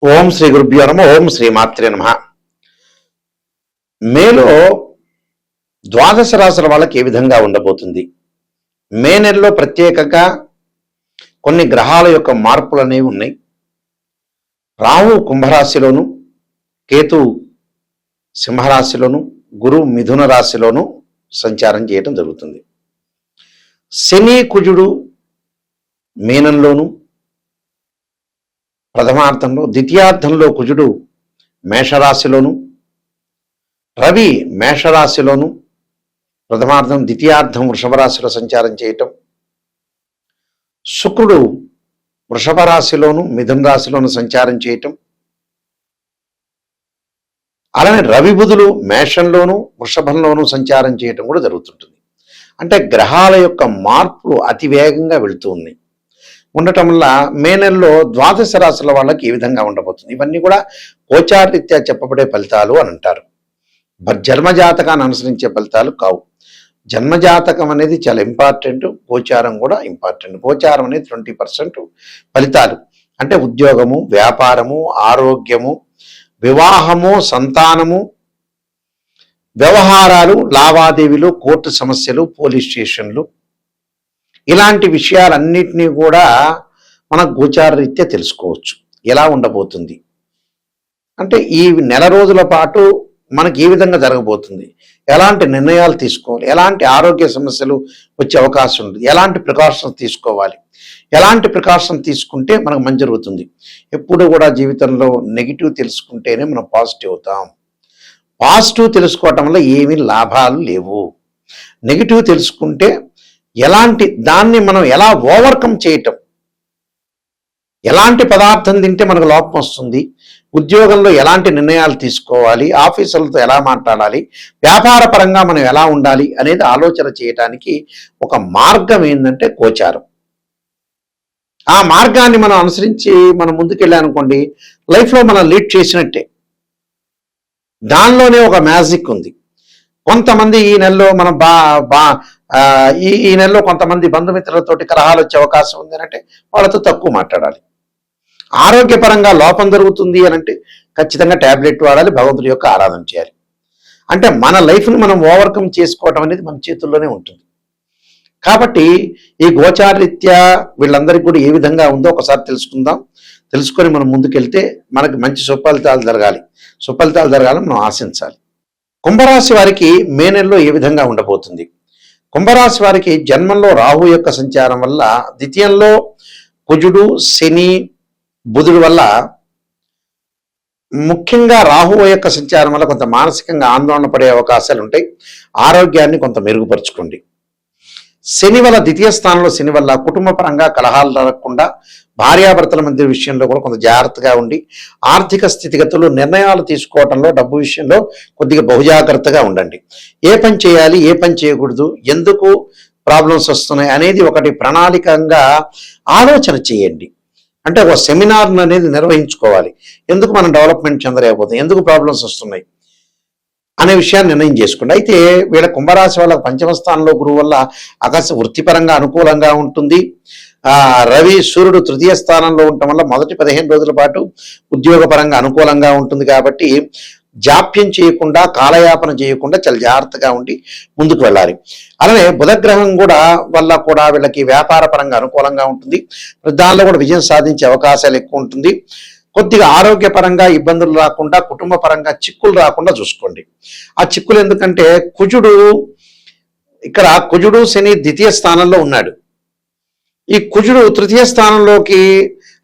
ఓం శ్రీ గురుభ్యో నమః. ఓం శ్రీ మాత్రే నమః. మేలో ద్వాదశ రాశుల వాళ్ళకి ఏ విధంగా ఉండబోతుంది? మే నెలలో ప్రత్యేకంగా కొన్ని గ్రహాల యొక్క మార్పులు అనేవి ఉన్నాయి. రాహు కుంభరాశిలోను, కేతు సింహరాశిలోను, గురు మిథున రాశిలోను సంచారం చేయటం జరుగుతుంది. శని కుజుడు మీనంలోను, ప్రథమార్థంలో, ద్వితీయార్థంలో కుజుడు మేషరాశిలోను, రవి మేషరాశిలోను, ప్రథమార్థం ద్వితీయార్థం వృషభ రాశిలో సంచారం చేయటం, శుక్రుడు వృషభ రాశిలోను మిథున రాశిలోను సంచారం చేయటం, అలానే రవి బుధులు మేషంలోను వృషభంలోను సంచారం చేయటం కూడా జరుగుతుంటుంది. అంటే గ్రహాల యొక్క మార్పులు అతి వేగంగా వెళుతూ ఉన్నాయి. ఉండటం వల్ల మే నెలలో ద్వాదశ రాశుల వాళ్ళకి ఏ విధంగా ఉండబోతుంది? ఇవన్నీ కూడా గోచారరీత్యా చెప్పబడే ఫలితాలు అని అంటారు. జన్మజాతకాన్ని అనుసరించే ఫలితాలు కావు. జన్మజాతకం అనేది చాలా ఇంపార్టెంట్, గోచారం కూడా ఇంపార్టెంట్. గోచారం అనేది 20% ఫలితాలు. అంటే ఉద్యోగము, వ్యాపారము, ఆరోగ్యము, వివాహము, సంతానము, వ్యవహారాలు, లావాదేవీలు, కోర్టు సమస్యలు, పోలీస్ స్టేషన్లు, ఇలాంటి విషయాలన్నింటినీ కూడా మన గోచార రీత్యా తెలుసుకోవచ్చు. ఎలా ఉండబోతుంది అంటే ఈ నెల రోజుల పాటు మనకి ఏ విధంగా జరగబోతుంది, ఎలాంటి నిర్ణయాలు తీసుకోవాలి, ఎలాంటి ఆరోగ్య సమస్యలు వచ్చే అవకాశం ఉంది, ఎలాంటి ప్రికాషన్స్ తీసుకోవాలి, ఎలాంటి ప్రికాషన్ తీసుకుంటే మనకు మంచి జరుగుతుంది. ఎప్పుడు కూడా జీవితంలో నెగిటివ్ తెలుసుకుంటేనే మనం పాజిటివ్ అవుతాం. పాజిటివ్ తెలుసుకోవటం వల్ల ఏమీ లాభాలు లేవు. నెగిటివ్ తెలుసుకుంటే ఎలాంటి దాన్ని మనం ఎలా ఓవర్కమ్ చేయటం, ఎలాంటి పదార్థం తింటే మనకు లోపం వస్తుంది, ఉద్యోగంలో ఎలాంటి నిర్ణయాలు తీసుకోవాలి, ఆఫీసులతో ఎలా మాట్లాడాలి, వ్యాపార పరంగా మనం ఎలా ఉండాలి అనేది ఆలోచన చేయటానికి ఒక మార్గం ఏంటంటే గోచారం. ఆ మార్గాన్ని మనం అనుసరించి మనం ముందుకెళ్ళానుకోండి, లైఫ్లో మనం లీడ్ చేసినట్టే. దానిలోనే ఒక మ్యాజిక్ ఉంది. కొంతమంది ఈ నెలలో మనం ఈ నెలలో కొంతమంది బంధుమిత్రులతోటి కలహాలు వచ్చే అవకాశం ఉంది అని అంటే వాళ్ళతో తక్కువ మాట్లాడాలి. ఆరోగ్యపరంగా లోపం జరుగుతుంది అని అంటే ఖచ్చితంగా ట్యాబ్లెట్ వాడాలి, భగవంతుడి యొక్క ఆరాధన చేయాలి. అంటే మన లైఫ్ని మనం ఓవర్కమ్ చేసుకోవటం అనేది మన చేతుల్లోనే ఉంటుంది. కాబట్టి ఈ గోచారరీత్యా వీళ్ళందరికీ కూడా ఏ విధంగా ఉందో ఒకసారి తెలుసుకుందాం. తెలుసుకొని మనం ముందుకెళ్తే మనకి మంచి సుఫలితాలు జరగాలని మనం ఆశించాలి. కుంభరాశి వారికి మే నెలలో ఏ విధంగా ఉండబోతుంది? కుంభరాశి వారికి జన్మంలో రాహు యొక్క సంచారం వల్ల, ద్వితీయంలో కుజుడు శని బుధుడు వల్ల, ముఖ్యంగా రాహువు యొక్క సంచారం వల్ల కొంత మానసికంగా ఆందోళన పడే అవకాశాలు ఉంటాయి. ఆరోగ్యాన్ని కొంత మెరుగుపరుచుకోండి. శని వల్ల, ద్వితీయ స్థానంలో శని వల్ల కుటుంబ పరంగా కలహాలు జరగకుండా, భార్యాభర్తల మధ్య విషయంలో కూడా కొంత జాగ్రత్తగా ఉండి, ఆర్థిక స్థితిగతులు, నిర్ణయాలు తీసుకోవడంలో, డబ్బు విషయంలో కొద్దిగా బహుజాగ్రత్తగా ఉండండి. ఏ పని చేయాలి, ఏ పని చేయకూడదు, ఎందుకు ప్రాబ్లమ్స్ వస్తున్నాయి అనేది ఒకటి ప్రణాళికంగా ఆలోచన చేయండి. అంటే ఒక సెమినార్ అనేది నిర్వహించుకోవాలి. ఎందుకు మనం డెవలప్మెంట్ చెందలేకపోతాం, ఎందుకు ప్రాబ్లమ్స్ వస్తున్నాయి అనే విషయాన్ని నిర్ణయం చేసుకోండి. అయితే వీళ్ళ కుంభరాశి వాళ్ళ పంచమ స్థానంలో గురువు వల్ల ఆకాశం వృత్తిపరంగా అనుకూలంగా ఉంటుంది. రవి సూర్యుడు తృతీయ స్థానంలో ఉండటం వల్ల మొదటి 15 రోజుల పాటు ఉద్యోగపరంగా అనుకూలంగా ఉంటుంది. కాబట్టి జాప్యం చేయకుండా, కాలయాపన చేయకుండా చాలా జాగ్రత్తగా ఉండి ముందుకు వెళ్ళాలి. అలానే బుధగ్రహం వల్ల కూడా వీళ్ళకి వ్యాపార పరంగా అనుకూలంగా ఉంటుంది. దానిలో కూడా విజయం సాధించే అవకాశాలు ఎక్కువ ఉంటుంది. కొద్దిగా ఆరోగ్యపరంగా ఇబ్బందులు రాకుండా, కుటుంబ పరంగా చిక్కులు రాకుండా చూసుకోండి. ఆ చిక్కులు ఎందుకంటే కుజుడు శని ద్వితీయ స్థానంలో ఉన్నాడు. ఈ కుజుడు తృతీయ స్థానంలోకి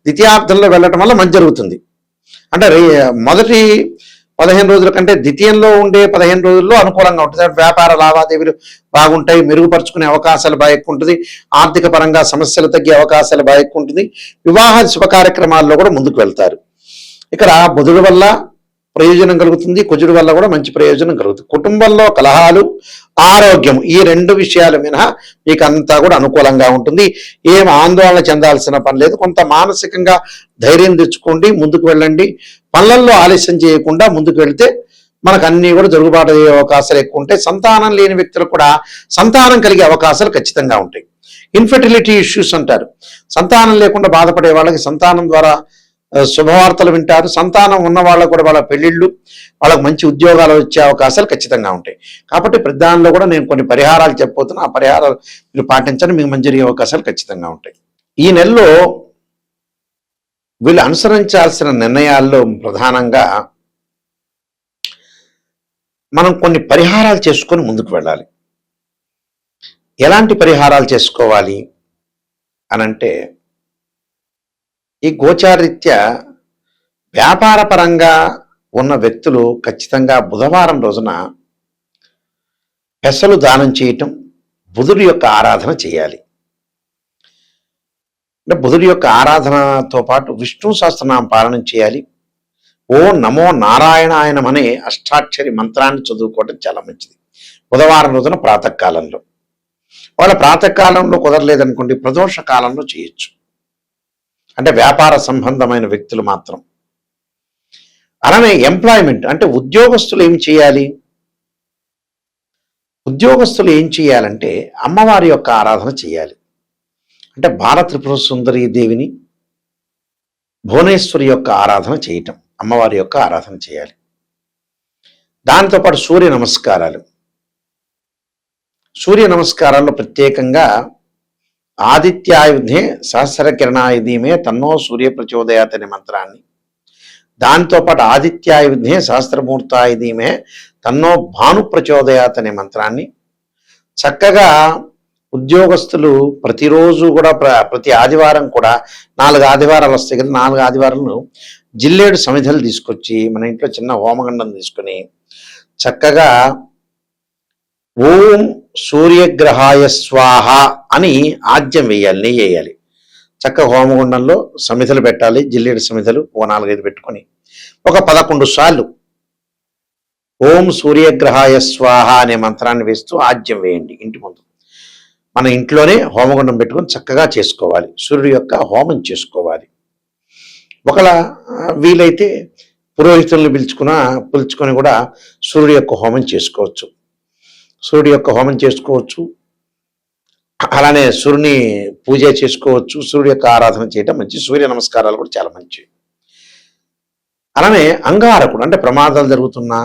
ద్వితీయార్థంలో వెళ్ళటం వల్ల మంచి జరుగుతుంది. అంటే మొదటి 15 రోజుల కంటే ద్వితీయంలో ఉండే 15 రోజుల్లో అనుకూలంగా ఉంటుంది. వ్యాపార లావాదేవీలు బాగుంటాయి, మెరుగుపరుచుకునే అవకాశాలు బాగా ఎక్కువ ఉంటుంది. ఆర్థిక పరంగా సమస్యలు తగ్గే అవకాశాలు బాగా ఎక్కువ ఉంటుంది. వివాహ శుభ కార్యక్రమాల్లో కూడా ముందుకు వెళ్తారు. ఇక్కడ బుధుడు వల్ల ప్రయోజనం కలుగుతుంది, కుజుడు వల్ల కూడా మంచి ప్రయోజనం కలుగుతుంది. కుటుంబంలో కలహాలు, ఆరోగ్యం, ఈ 2 విషయాలు మినహా మీకు అంతా కూడా అనుకూలంగా ఉంటుంది. ఏం ఆందోళన చెందాల్సిన పని లేదు. కొంత మానసికంగా ధైర్యం తెచ్చుకోండి, ముందుకు వెళ్ళండి. పనులలో ఆలస్యం చేయకుండా ముందుకు వెళ్తే మనకు అన్నీ కూడా జరుగుబాటు అయ్యే అవకాశాలు ఎక్కువ ఉంటాయి. సంతానం లేని వ్యక్తులు కూడా సంతానం కలిగే అవకాశాలు ఖచ్చితంగా ఉంటాయి. ఇన్ఫెర్టిలిటీ ఇష్యూస్ అంటారు. సంతానం లేకుండా బాధపడే వాళ్ళకి సంతానం ద్వారా శుభవార్తలు వింటారు. సంతానం ఉన్న వాళ్ళకు కూడా వాళ్ళ పెళ్ళిళ్ళు, వాళ్ళకు మంచి ఉద్యోగాలు వచ్చే అవకాశాలు ఖచ్చితంగా ఉంటాయి. కాబట్టి ప్రధానంలో కూడా నేను కొన్ని పరిహారాలు చెప్పబోతున్నా. ఆ పరిహారాలు మీరు పాటించండి, మీకు మంచి జరిగే అవకాశాలు ఖచ్చితంగా ఉంటాయి. ఈ నెలలో వీళ్ళు అనుసరించాల్సిన నిర్ణయాల్లో ప్రధానంగా మనం కొన్ని పరిహారాలు చేసుకొని ముందుకు వెళ్ళాలి. ఎలాంటి పరిహారాలు చేసుకోవాలి అనంటే, ఈ గోచారీత్యా వ్యాపార పరంగా ఉన్న వ్యక్తులు ఖచ్చితంగా బుధవారం రోజున పెసలు దానం చేయటం, బుధుడి యొక్క ఆరాధన చేయాలి. అంటే బుధుడి యొక్క ఆరాధనతో పాటు విష్ణు సహస్రనామ పాలన చేయాలి. ఓ నమో నారాయణాయనం అనే అష్టాక్షరి మంత్రాన్ని చదువుకోవడం చాలా మంచిది బుధవారం రోజున ప్రాతకాలంలో. వాళ్ళ ప్రాతకాలంలో కుదరలేదనుకోండి, ప్రదోష కాలంలో చేయొచ్చు. అంటే వ్యాపార సంబంధమైన వ్యక్తులు మాత్రం. అలానే ఎంప్లాయ్మెంట్ అంటే ఉద్యోగస్తులు ఏం చేయాలి? ఉద్యోగస్తులు ఏం చేయాలంటే అమ్మవారి యొక్క ఆరాధన చేయాలి. అంటే బాల త్రిపుర సుందరీ దేవిని, భువనేశ్వరి యొక్క ఆరాధన చేయటం, అమ్మవారి యొక్క ఆరాధన చేయాలి. దాంతోపాటు సూర్య నమస్కారాలు. సూర్య నమస్కారాల్లో ప్రత్యేకంగా ఆదిత్యాయుధే సహస్ర కిరణాయుధీమే తన్నో సూర్య ప్రచోదయాత్ అనే మంత్రాన్ని, దాంతోపాటు ఆదిత్యాయుధే సహస్రమూర్తాయుధీమే తన్నో భాను ప్రచోదయాత్ అనే మంత్రాన్ని చక్కగా ఉద్యోగస్తులు ప్రతిరోజు కూడా ప్రతి ఆదివారం కూడా 4 ఆదివారాలు వస్తాయి కదా, 4 ఆదివారాలు జిల్లేడు సమిధలు తీసుకొచ్చి మన ఇంట్లో చిన్న హోమగండం తీసుకొని చక్కగా ఓం సూర్యగ్రహాయ స్వాహ అని ఆజ్యం వేయాలి, నెయ్యి వేయాలి. చక్కగా హోమగుండంలో సమిధలు పెట్టాలి, జిల్లేడు సమిధలు ఓ 4-5 పెట్టుకొని ఒక 11 సార్లు ఓం సూర్యగ్రహాయ స్వాహ అనే మంత్రాన్ని వేస్తూ ఆజ్యం వేయండి ఇంటి ముందు. మన ఇంట్లోనే హోమగుండం పెట్టుకొని చక్కగా చేసుకోవాలి, సూర్యుడి యొక్క హోమం చేసుకోవాలి. ఒకవేళ వీలైతే పురోహితుల్ని పిలుచుకొని కూడా సూర్యుడి యొక్క హోమం చేసుకోవచ్చు. సూర్యుడి యొక్క హోమం చేసుకోవచ్చు, అలానే సూర్యుని పూజ చేసుకోవచ్చు. సూర్యుడి యొక్క ఆరాధన చేయడం మంచి. సూర్య నమస్కారాలు కూడా చాలా మంచివి. అలానే అంగారకుడు అంటే ప్రమాదాలు జరుగుతున్నా,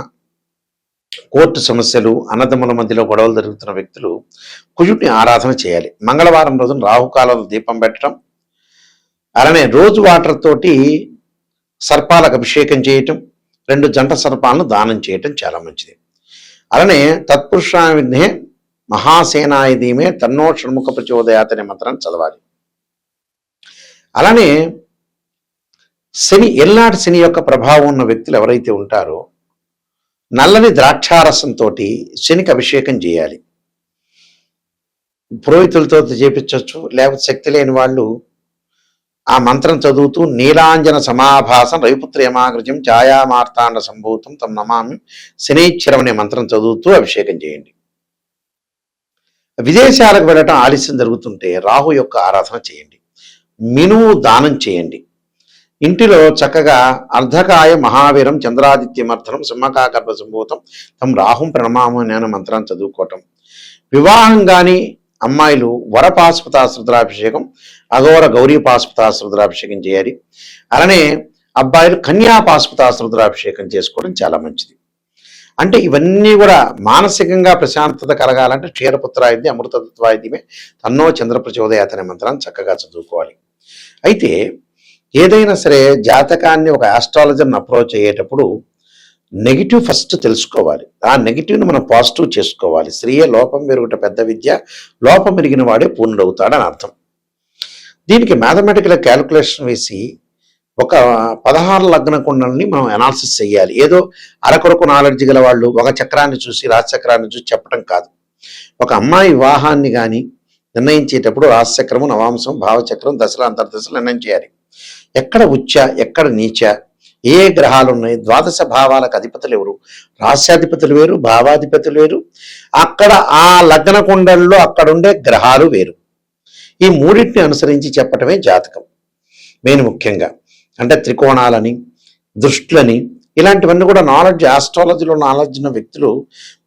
కోర్టు సమస్యలు, అన్నదమ్ముల మధ్యలో గొడవలు జరుగుతున్న వ్యక్తులు కుజుడిని ఆరాధన చేయాలి. మంగళవారం రోజున రాహుకాలంలో దీపం పెట్టడం, అలానే రోజు వాటర్ తోటి సర్పాలకు అభిషేకం చేయటం, 2 జంట సర్పాలను దానం చేయటం చాలా మంచిది. అలానే తత్పురుషావిధే మహాసేనాయుధీమే తన్నో షణ్ముఖ ప్రచోదయాత్ అనే మంత్రాన్ని చదవాలి. అలానే శని, ఎల్లాటి శని యొక్క ప్రభావం ఉన్న వ్యక్తులు ఎవరైతే ఉంటారో నల్లని ద్రాక్షారసంతో శనికి అభిషేకం చేయాలి. పురోహితులతో చేపించవచ్చు, లేకపోతే శక్తి లేని వాళ్ళు ఆ మంత్రం చదువుతూ నీలాంజన సమాభాసం రవిపుత్ర యమాగ్రజం ఛాయామార్తాండ సంభూతం తమ నమామి శనైశ్వరం అనే మంత్రం చదువుతూ అభిషేకం చేయండి. విదేశాలకు వెళ్ళటం ఆలస్యం జరుగుతుంటే రాహు యొక్క ఆరాధన చేయండి. మినుము దానం చేయండి. ఇంటిలో చక్కగా అర్ధకాయ మహావీరం చంద్రాదిత్యమర్థనం సింహకాకర్ప సంభూతం తమ రాహుం ప్రణమామం అనే మంత్రాన్ని చదువుకోవటం. వివాహం కానీ అమ్మాయిలు వరపాశుపతాశ్రుద్రాభిషేకం, అఘోర గౌరీ పాశుపతాశ్రుద్రాభిషేకం చేయాలి. అలానే అబ్బాయిలు కన్యాపాశుపతాశ్రుద్రాభిషేకం చేసుకోవడం చాలా మంచిది. అంటే ఇవన్నీ కూడా మానసికంగా ప్రశాంతత కలగాలంటే క్షీరపుత్రాయుధి అమృతత్వాయుధిమే తన్నో చంద్ర ప్రచోదయాత్ అనే మంత్రాన్ని చక్కగా చదువుకోవాలి. అయితే ఏదైనా సరే జాతకాన్ని ఒక ఆస్ట్రాలజర్ని అప్రోచ్ అయ్యేటప్పుడు నెగిటివ్ ఫస్ట్ తెలుసుకోవాలి. ఆ నెగిటివ్ని మనం పాజిటివ్ చేసుకోవాలి. స్త్రీయే లోపం మెరుగుట పెద్ద విద్య, లోపం మెరిగిన వాడే పూర్ణుడవుతాడని అర్థం. దీనికి మ్యాథమెటికల్ క్యాలిక్యులేషన్ వేసి ఒక 16 లగ్న కుండల్ని మనం అనాలిసిస్ చేయాలి. ఏదో అరకొరకు నాలెడ్జ్ గల వాళ్ళు ఒక చక్రాన్ని చూసి రాశిచక్రాన్ని చూసి చెప్పడం కాదు. ఒక అమ్మాయి వివాహాన్ని కానీ నిర్ణయించేటప్పుడు రాశిచక్రము, నవాంశం, భావచక్రం, దశల అంతర్దశలు నిర్ణయం చేయాలి. ఎక్కడ ఉచ్చ, ఎక్కడ నీచ, ఏ గ్రహాలు ఉన్నాయి, ద్వాదశ భావాలకు అధిపతులు ఎవరు, రాశ్యాధిపతులు వేరు, భావాధిపతులు వేరు, అక్కడ ఆ లగ్న కుండల్లో అక్కడుండే గ్రహాలు వేరు. ఈ మూడింటిని అనుసరించి చెప్పటమే జాతకం. మెయిన్ ముఖ్యంగా అంటే త్రికోణాలని, దృష్టులని, ఇలాంటివన్నీ కూడా నాలెడ్జ్, ఆస్ట్రాలజీలో నాలెడ్జ్ ఉన్న వ్యక్తులు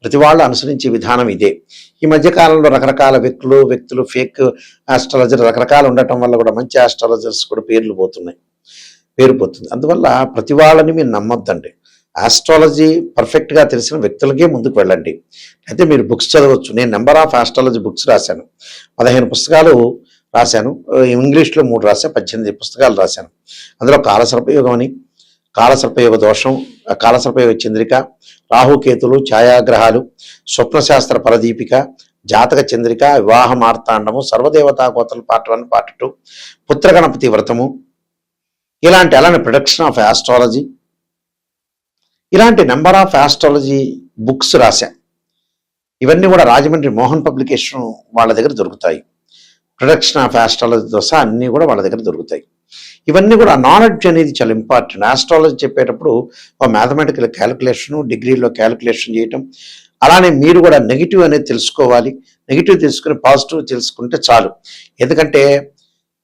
ప్రతి వాళ్ళు అనుసరించే విధానం ఇదే. ఈ మధ్యకాలంలో రకరకాల వ్యక్తులు ఫేక్ ఆస్ట్రాలజర్ రకరకాలు ఉండటం వల్ల కూడా మంచి ఆస్ట్రాలజర్స్ కూడా పేర్లు పోతున్నాయి. పేరుపోతుంది. అందువల్ల ప్రతి వాళ్ళని మీరు నమ్మొద్దండి. ఆస్ట్రాలజీ పర్ఫెక్ట్గా తెలిసిన వ్యక్తులకే ముందుకు వెళ్ళండి. అయితే మీరు బుక్స్ చదవచ్చు. నేను నెంబర్ ఆఫ్ ఆస్ట్రాలజీ బుక్స్ రాశాను. 15 పుస్తకాలు రాశాను. ఇంగ్లీష్లో 3 రాశాను. 18 పుస్తకాలు రాశాను. అందులో కాలసర్పయోగం అని, కాలసర్పయోగ దోషం, కాలసర్పయోగ చంద్రిక, రాహుకేతులు, ఛాయాగ్రహాలు, స్వప్నశాస్త్ర పరదీపిక, జాతక చంద్రిక, వివాహ మార్తాండము, సర్వదేవతా కోతలు పార్ట్ 1, పార్ట్ 2, పుత్రగణపతి వ్రతము, అలానే ప్రొడక్షన్ ఆఫ్ ఆస్ట్రాలజీ, ఇలాంటి నెంబర్ ఆఫ్ ఆస్ట్రాలజీ బుక్స్ రాశా. ఇవన్నీ కూడా రాజమండ్రి మోహన్ పబ్లికేషన్ వాళ్ళ దగ్గర దొరుకుతాయి. ప్రొడక్షన్ ఆఫ్ ఆస్ట్రాలజీతో సహా అన్నీ కూడా వాళ్ళ దగ్గర దొరుకుతాయి. ఇవన్నీ కూడా నాలెడ్జ్ అనేది చాలా ఇంపార్టెంట్. ఆస్ట్రాలజీ చెప్పేటప్పుడు ఒక మ్యాథమెటికల్ క్యాలిక్యులేషను, డిగ్రీలో క్యాలిక్యులేషన్ చేయటం, అలానే మీరు కూడా నెగిటివ్ అనేది తెలుసుకోవాలి. నెగిటివ్ తెలుసుకుని పాజిటివ్ తెలుసుకుంటే చాలు. ఎందుకంటే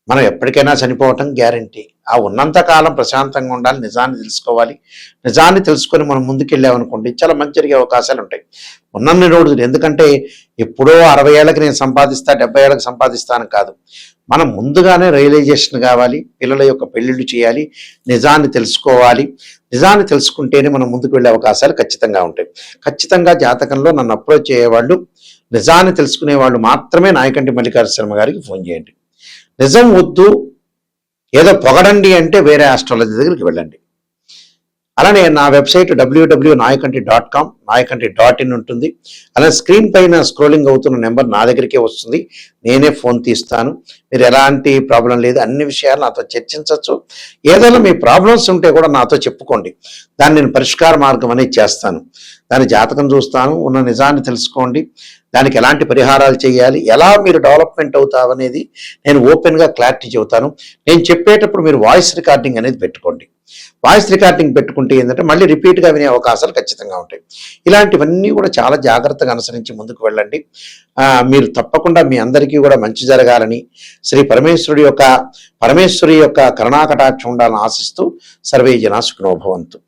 మనం ఎప్పటికైనా చనిపోవటం గ్యారంటీ. ఆ ఉన్నంత కాలం ప్రశాంతంగా ఉండాలి, నిజాన్ని తెలుసుకోవాలి. నిజాన్ని తెలుసుకొని మనం ముందుకెళ్ళామనుకోండి చాలా మంచి జరిగే అవకాశాలు ఉంటాయి. ఉన్నన్ని రోజులు, ఎందుకంటే ఎప్పుడో 60 ఏళ్ళకి నేను సంపాదిస్తా, 70 ఏళ్ళకి సంపాదిస్తాను కాదు. మనం ముందుగానే రియలైజేషన్ కావాలి. పిల్లల యొక్క పెళ్ళిళ్ళు చేయాలి, నిజాన్ని తెలుసుకోవాలి. నిజాన్ని తెలుసుకుంటేనే మనం ముందుకు వెళ్ళే అవకాశాలు ఖచ్చితంగా ఉంటాయి. ఖచ్చితంగా జాతకంలో నన్ను అప్రోచ్ అయ్యేవాళ్ళు, నిజాన్ని తెలుసుకునే వాళ్ళు మాత్రమే నాయకంటి మల్లికార్జున శర్మ గారికి ఫోన్ చేయండి. నిజం వద్దు, ఏదో పొగడండి అంటే వేరే ఆస్ట్రాలజీ దగ్గరికి వెళ్ళండి. అలానే నా వెబ్సైట్ www.nayakanti.com, nayakanti.in ఉంటుంది. అలానే స్క్రీన్ పైన స్క్రోలింగ్ అవుతున్న నెంబర్ నా దగ్గరికే వస్తుంది. నేనే ఫోన్ తీస్తాను. మీరు ఎలాంటి ప్రాబ్లం లేదు, అన్ని విషయాలు నాతో చర్చించవచ్చు. ఏదైనా మీ ప్రాబ్లమ్స్ ఉంటే కూడా నాతో చెప్పుకోండి. దాన్ని నేను పరిష్కార మార్గం అనేది చేస్తాను. దాని జాతకం చూస్తాను, ఉన్న నిజాన్ని తెలుసుకోండి, దానికి ఎలాంటి పరిహారాలు చేయాలి, ఎలా మీరు డెవలప్మెంట్ అవుతావు అనేది నేను ఓపెన్గా క్లారిటీ చెబుతాను. నేను చెప్పేటప్పుడు మీరు వాయిస్ రికార్డింగ్ అనేది పెట్టుకోండి. వాయిస్ రికార్డింగ్ పెట్టుకుంటే ఏంటంటే మళ్ళీ రిపీట్గా వినే అవకాశాలు ఖచ్చితంగా ఉంటాయి. ఇలాంటివన్నీ కూడా చాలా జాగ్రత్తగా అనుసరించి ముందుకు వెళ్ళండి. మీరు తప్పకుండా మీ అందరికీ కూడా మంచి జరగాలని, శ్రీ పరమేశ్వరి యొక్క కరుణాకటాక్షం ఉండాలని ఆశిస్తూ సర్వే జనా సుఖినో భవంతు.